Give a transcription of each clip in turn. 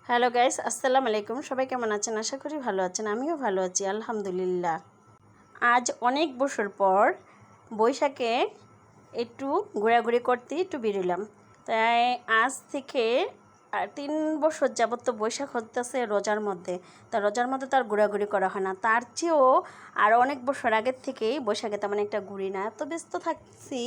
Hello guys, আসসালামু আলাইকুম। সবাই কেমন আছেন? আশা করি ভালো আছেন। আমিও ভালো আছি, আলহামদুলিল্লাহ। আজ অনেক বছর পর বৈশাখে একটু ঘোরাঘুরি করতে একটু বেরোলাম। তাই আজ থেকে 3 বছর যাবত তো বৈশাখ হতেছে রোজার মধ্যে। তা রোজার মধ্যে তো আর ঘোরাঘুরি করা হয় না। তার চেয়েও আর অনেক বছর আগের থেকেই বৈশাখে তেমন একটা ঘুরি না। এত ব্যস্ত থাকছি,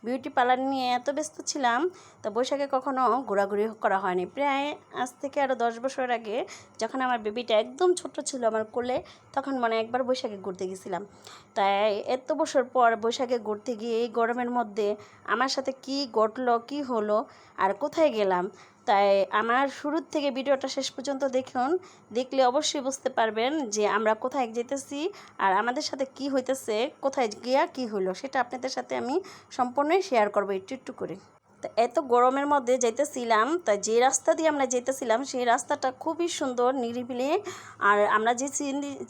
বিউটি পার্লার নিয়ে এত ব্যস্ত ছিলাম, তো বৈশাখে কখনো ঘোরাঘুরি করা হয়নি। প্রায় আজ থেকে আরও 10 বছর আগে যখন আমার বেবিটা একদম ছোট ছিল আমার কোলে, তখন মনে একবার বৈশাখে ঘুরতে গেছিলাম। তাই এত বছর পর বৈশাখে ঘুরতে গিয়ে এই গরমের মধ্যে আমার সাথে কি ঘটলো, কি হলো, আর কোথায় গেলাম, তাই আমার শুরুর থেকে ভিডিওটা শেষ পর্যন্ত দেখুন। দেখলে অবশ্যই বুঝতে পারবেন যে আমরা কোথায় যেতেছি আর আমাদের সাথে কি হইতেছে, কোথায় গিয়া কি হলো, সেটা আপনাদের সাথে আমি সম্পূর্ণই শেয়ার করবো একটু একটু করে। তো এত গরমের মধ্যে যাইতেছিলাম, তাই যে রাস্তা দিয়ে আমরা যেতেছিলাম সেই রাস্তাটা খুবই সুন্দর, নিরিবিলি। আর আমরা যে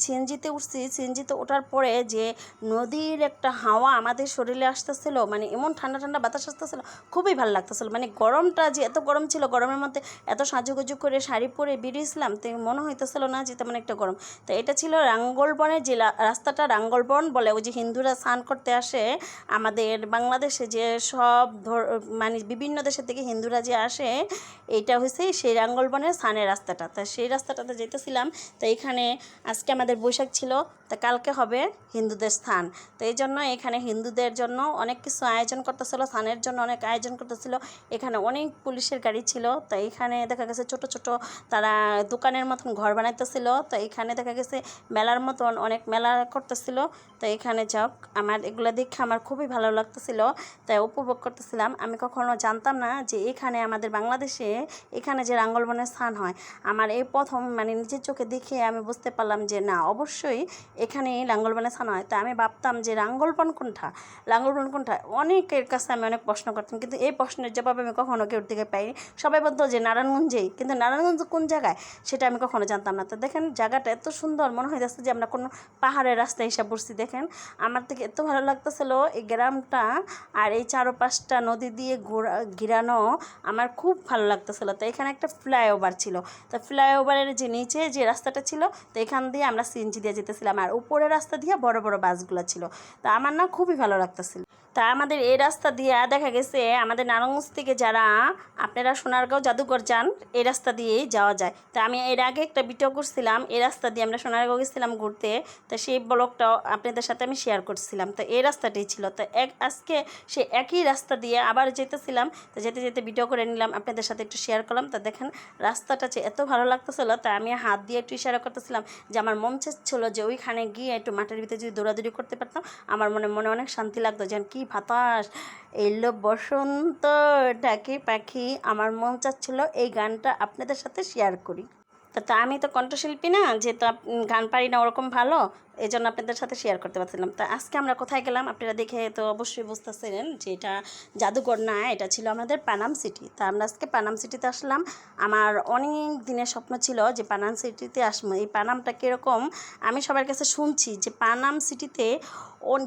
সিএনজিতে উঠছি, সিএনজিতে ওঠার পরে যে নদীর একটা হাওয়া আমাদের শরীরে আসতেছিল, মানে এমন ঠান্ডা ঠান্ডা বাতাস আসতেছিল, খুবই ভালো লাগতেছিল। মানে গরমটা যে এত গরম ছিল, গরমের মধ্যে এত সাজুগুজু করে শাড়ি পরে বেরিয়েছিলাম, তো মনে হইতেছিল না যে তেমন একটা গরম। তো এটা ছিল রাঙ্গলবনের যে রাস্তাটা, রাঙ্গলবন বলে, ওই যে হিন্দুরা স্নান করতে আসে আমাদের বাংলাদেশে, যে সব মানে বিভিন্ন দেশের থেকে হিন্দুরা যে আসে, এইটা হয়েছে সেই রাঙ্গলবনের স্নানের রাস্তাটা। তা সেই রাস্তাটাতে যেতেছিলাম। তো এখানে আজকে আমাদের বৈশাখ ছিল, তা কালকে হবে হিন্দুদের স্থান। তো এই জন্য এখানে হিন্দুদের জন্য অনেক কিছু আয়োজন করতেছিল, স্নানের জন্য অনেক আয়োজন করতেছিল। এখানে অনেক পুলিশের গাড়ি ছিল। তো এখানে দেখা গেছে ছোট ছোট তারা দোকানের মতন ঘর বানাইতেছিল। তো এখানে দেখা গেছে মেলার মতন অনেক মেলা করতেছিল। তো এখানে যাক, আমার এগুলো দেখে আমার খুবই ভালো লাগতেছিল, তাই উপভোগ করতেছিলাম। আমি কখনো জানতাম না যে এখানে আমাদের বাংলাদেশে এখানে যে রাঙ্গলবনের স্থান হয়। আমার এই প্রথম মানে নিজের চোখে দেখে আমি বুঝতে পারলাম যে না, অবশ্যই এখানে লাঙ্গলবনের স্থান হয়। তা আমি ভাবতাম যে লাঙ্গলবন কোনটা, লাঙ্গলবন কোনটা, অনেকের কাছে আমি অনেক প্রশ্ন করতাম, কিন্তু এই প্রশ্নের জবাব আমি কখনো কেউ থেকে পাইনি। সবাই বলতো যে নারায়ণগঞ্জেই, কিন্তু নারায়ণগঞ্জ কোন জায়গায় সেটা আমি কখনো জানতাম না। তো দেখেন জায়গাটা এত সুন্দর, মনে হইতেছে যে আমরা কোনো পাহাড়ের রাস্তায় এসে পড়ছি। দেখেন আমার থেকে এত ভালো লাগতেছিল এই গ্রামটা, আর এই চারপাশটা নদী দিয়ে ঘিরানো, আমার খুব ভালো লাগতেছিল। তো এখানে একটা ফ্লাইওভার ছিল, তো ফ্লাইওভারের যে নিচে যে রাস্তাটা ছিল, তো এখান দিয়ে আমরা সিএনজি দিয়ে যেতেছিলাম, আর উপরের রাস্তা দিয়ে বড় বড় বাসগুলো ছিল। তা আমার না খুবই ভালো লাগতেছিল। তা আমাদের এই রাস্তা দিয়ে দেখা গেছে আমাদের নারায়ণগঞ্জ থেকে যারা আপনারা সোনারগাঁও জাদুঘর যান, এই রাস্তা দিয়েই যাওয়া যায়। তা আমি এর আগে একটা ভিডিও করছিলাম, এই রাস্তা দিয়ে আমরা সোনারগাঁও গেছিলাম ঘুরতে, তো সেই ব্লগটাও আপনাদের সাথে আমি শেয়ার করছিলাম। তো এই রাস্তাটাই ছিল। তো আজকে সে একই রাস্তা দিয়ে আবার যেতেছিলাম, তো যেতে যেতে ভিডিও করে নিলাম, আপনাদের সাথে একটু শেয়ার করলাম। তো দেখেন রাস্তাটা যে এত ভালো লাগতেছিল, তা আমি হাত দিয়ে একটু ইশারা করতেছিলাম যে আমার মন চাচ্ছিল যে ওইখানে গিয়ে একটু মাঠের ভিতরে যদি দৌড়াদৌড়ি করতে পারতাম, আমার মনে অনেক শান্তি লাগতো। যেন কি বাতাস এলো, বসন্ত ডাকে পাখি, আমার মন চাচ্ছিল এই গানটা আপনাদের সাথে শেয়ার করি। তা আমি তো কণ্ঠশিল্পী না, যেহেতু গান পারি না ওরকম ভালো, এই জন্য আপনাদের সাথে শেয়ার করতে পারছিলাম। তা আজকে আমরা কোথায় গেলাম আপনারা দেখে তো অবশ্যই বুঝতেছিলেন যে এটা জাদুঘর না, এটা ছিল আমাদের পানাম সিটি। তা আমরা আজকে পানাম সিটিতে আসলাম। আমার অনেক দিনের স্বপ্ন ছিল যে পানাম সিটিতে আসবো। এই পানামটা কীরকম আমি সবার কাছে শুনছি, যে পানাম সিটিতে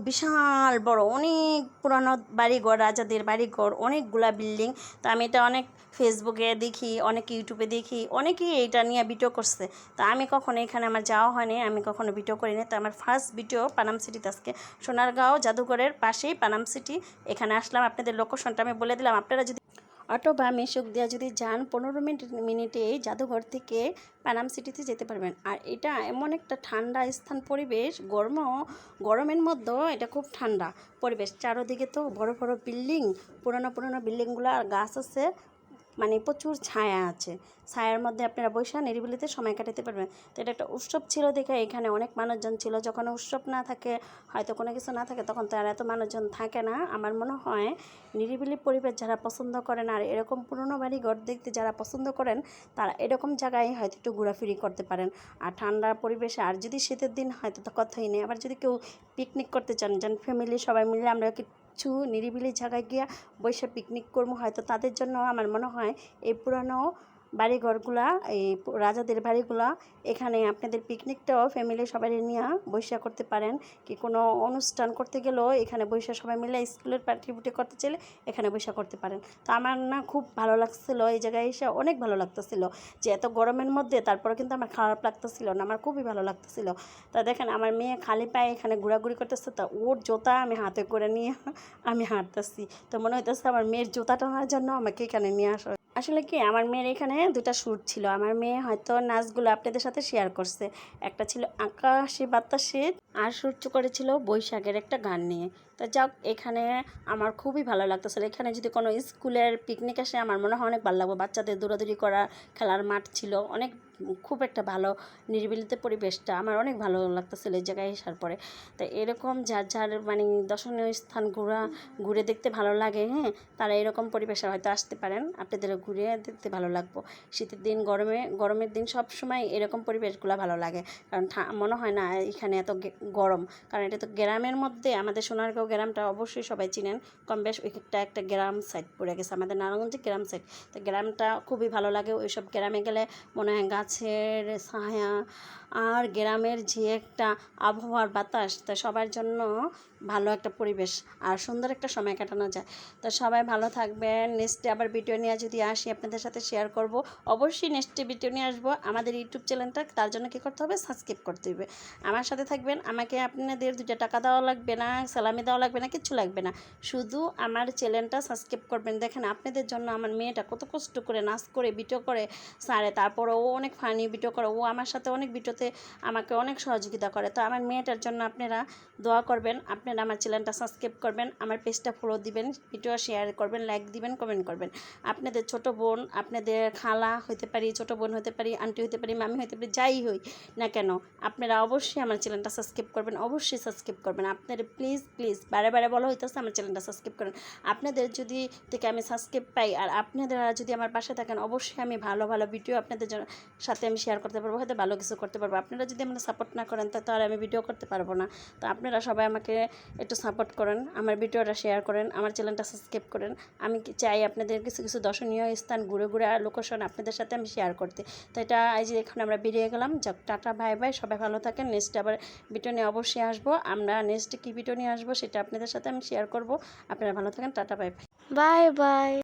বিশাল বড় অনেক পুরানো বাড়িঘর, রাজাদের বাড়িঘর, অনেকগুলা বিল্ডিং। তো আমি এটা অনেক ফেসবুকে দেখি, অনেক ইউটিউবে দেখি, অনেকেই এটা নিয়ে ভিডিও করছে। তা আমি কখনো এখানে আমার যাওয়া হয়নি, আমি কখনো ভিডিও করিনি। তো আমার ফার্স্ট ভিডিও পানাম সিটিতে আজকে। সোনারগাঁও জাদুঘরের পাশেই পানাম সিটি, এখানে আসলাম। আপনাদের লোকেশনটা আমি বলে দিলাম, আপনারা যদি অটো বা মেশক দেওয়া যদি যান 15 মিনিটে জাদুঘর থেকে পানাম সিটিতে যেতে পারবেন। আর এটা এমন একটা ঠান্ডা স্থান, পরিবেশ গরমের মধ্যেও এটা খুব ঠান্ডা পরিবেশ। চারোদিকে তো বড় বড় বিল্ডিং, পুরোনো পুরোনো বিল্ডিংগুলো, আর গাছ আছে, মানে প্রচুর ছায়া আছে। ছায়ার মধ্যে আপনারা বসে নিরিবিলিতে সময় কাটাতে পারবেন। তো এটা একটা উৎসব ছিল দেখে এখানে অনেক মানুষজন ছিল। যখন উৎসব না থাকে, হয়তো কোনো কিছু না থাকে, তখন তো আর এত মানুষজন থাকে না। আমার মনে হয় নিরিবিলি পরিবেশ যারা পছন্দ করেন, আর এরকম পুরনো বাড়ি ঘর দেখতে যারা পছন্দ করেন, তারা এরকম জায়গায় হয়তো একটু ঘোরাফিরি করতে পারেন। আর ঠান্ডা পরিবেশে, আর যদি শীতের দিন হয়তো তো কথাই নেই। আবার যদি কেউ পিকনিক করতে চান, যেন ফ্যামিলি সবাই মিলে আমরা কিছু নিরিবিলি জায়গায় গিয়া বসে পিকনিক করবো, হয়তো তাদের জন্য আমার মনে হয় এই পুরানো বাড়িঘরগুলা, এই রাজাদের বাড়িগুলা, এখানে আপনাদের পিকনিকটাও ফ্যামিলি সবাই নিয়ে বৈশা করতে পারেন। কি কোনো অনুষ্ঠান করতে গেলেও এখানে বৈশা সবাই মিলে স্কুলের পার্টি করতে চাইলে এখানে বৈশা করতে পারেন। তো আমার না খুব ভালো লাগছিলো এই জায়গায় এসে, অনেক ভালো লাগতেছিল যে এত গরমের মধ্যে তারপরে কিন্তু আমার খারাপ লাগতেছিল না, আমার খুবই ভালো লাগতেছিল। তা দেখেন আমার মেয়ে খালি পায়ে এখানে ঘোরাঘুরি করতেছে, তা ওর জুতা আমি হাতে করে নিয়ে আমি হাঁটতেছি। তো মনে হইতেছে আমার মেয়ের জুতা টানার জন্য আমাকে এখানে নিয়ে আসা। আসলে কি আমার মেয়ের এখানে দুটা শ্যুট ছিল, আমার মেয়ে হয়তো নাচগুলো আপনাদের সাথে শেয়ার করছে। একটা ছিল আকাশে বাতাসে, আর শ্যুট করেছিল বৈশাখের একটা গান নিয়ে। তা যাক, এখানে আমার খুবই ভালো লাগতেছিল। এখানে যদি কোনো স্কুলের পিকনিক আসে আমার মনে হয় অনেক ভালো লাগবে। বাচ্চাদের দৌড়াদৌড়ি করা, খেলার মাঠ ছিল অনেক, খুব একটা ভালো নিরিবিলিতে পরিবেশটা আমার অনেক ভালো লাগতেছিল এই জায়গায় আসার পরে। তো এরকম যার যার মানে দর্শনীয় স্থান ঘুরে দেখতে ভালো লাগে, হ্যাঁ, তারা এরকম পরিবেশে হয়তো আসতে পারেন, আপনাদের ঘুরে দেখতে ভালো লাগবো। শীতের দিন, গরমের দিন সব সময় এরকম পরিবেশগুলো ভালো লাগে, কারণ মনে হয় না এখানে এত গরম। কারণ এটা তো গ্রামের মধ্যে, আমাদের সোনারগাঁও গ্রামটা অবশ্যই সবাই চিনেন, কম বেশ একটা গ্রাম সাইড পড়ে গেছে আমাদের নারায়ণগঞ্জে, গ্রাম সাইড। তো গ্রামটা খুবই ভালো লাগে। ওইসব গ্রামে গেলে মনে হয় গাছের ছায়া আর গ্রামের যে একটা আবহাওয়ার বাতাস, তা সবার জন্য ভালো একটা পরিবেশ আর সুন্দর একটা সময় কাটানো যায়। তো সবাই ভালো থাকবেন। নেক্সটে আবার ভিডিও নিয়ে যদি আসি আপনাদের সাথে শেয়ার করব। অবশ্যই নেক্সটে ভিডিও নিয়ে আসবো। আমাদের ইউটিউব চ্যানেলটা, তার জন্য কী করতে হবে, সাবস্ক্রাইব করতে হবে। আমার সাথে থাকবেন, আমাকে আপনাদের 2 টাকা দেওয়া লাগবে না, সালামি দেওয়া লাগবে না, কিচ্ছু লাগবে না, শুধু আমার চ্যানেলটা সাবস্ক্রাইব করবেন। দেখেন আপনাদের জন্য আমার মেয়েটা কত কষ্ট করে নাচ করে ভিডিও করে সারে, তারপরে ও অনেক ফানি ভিডিও করে, ও আমার সাথে অনেক ভিডিওতে আমাকে অনেক সহযোগিতা করে। তো আমার মেয়েটার জন্য আপনারা দোয়া করবেন, আপনারা আমার চ্যানেলটা সাবস্ক্রাইব করবেন, আমার পেজটা ফলো দিবেন, ভিডিও শেয়ার করবেন, লাইক দিবেন, কমেন্ট করবেন। আপনাদের ছোট বোন, আপনাদের খালা হইতে পারি, ছোট বোন হতে পারি, আন্টি হতে পারি, মামি হতে পারি, যাই হই না কেন, আপনারা অবশ্যই আমার চ্যানেলটা সাবস্ক্রাইব করবেন, অবশ্যই সাবস্ক্রাইব করবেন। আপনারা প্লিজ প্লিজ বারে বারে বলা হইতেছে আমার চ্যানেলটা সাবস্ক্রাইব করেন। আপনাদের যদি থেকে আমি সাবস্ক্রাইব পাই আর আপনারা যদি আমার পাশে থাকেন, অবশ্যই আমি ভালো ভালো ভিডিও আপনাদের সাথে আমি শেয়ার করতে পারবো, হয়তো ভালো কিছু করতে পারবো। আপনারা যদি আমরা সাপোর্ট না করেন তো আর আমি ভিডিও করতে পারবো না। তো আপনারা সবাই আমাকে একটু সাপোর্ট করেন, আমার ভিডিওটা শেয়ার করেন, আমার চ্যানেলটা সাবস্ক্রাইব করেন। আমি চাই আপনাদের কিছু কিছু দর্শনীয় স্থান ঘুরে ঘুরে আর লোকেশন আপনাদের সাথে আমি শেয়ার করতে। তো এটা এই যে এখন আমরা বেরিয়ে গেলাম, যাক, টাটা, বাই বাই, সবাই ভালো থাকেন। নেক্সট আবার ভিডিও নিয়ে অবশ্যই আসবো। আমরা নেক্সট কী ভিডিও নিয়ে আসবো সেটা আপনাদের সাথে আমি শেয়ার করবো। আপনারা ভালো থাকেন, tata, bye bye, bye bye.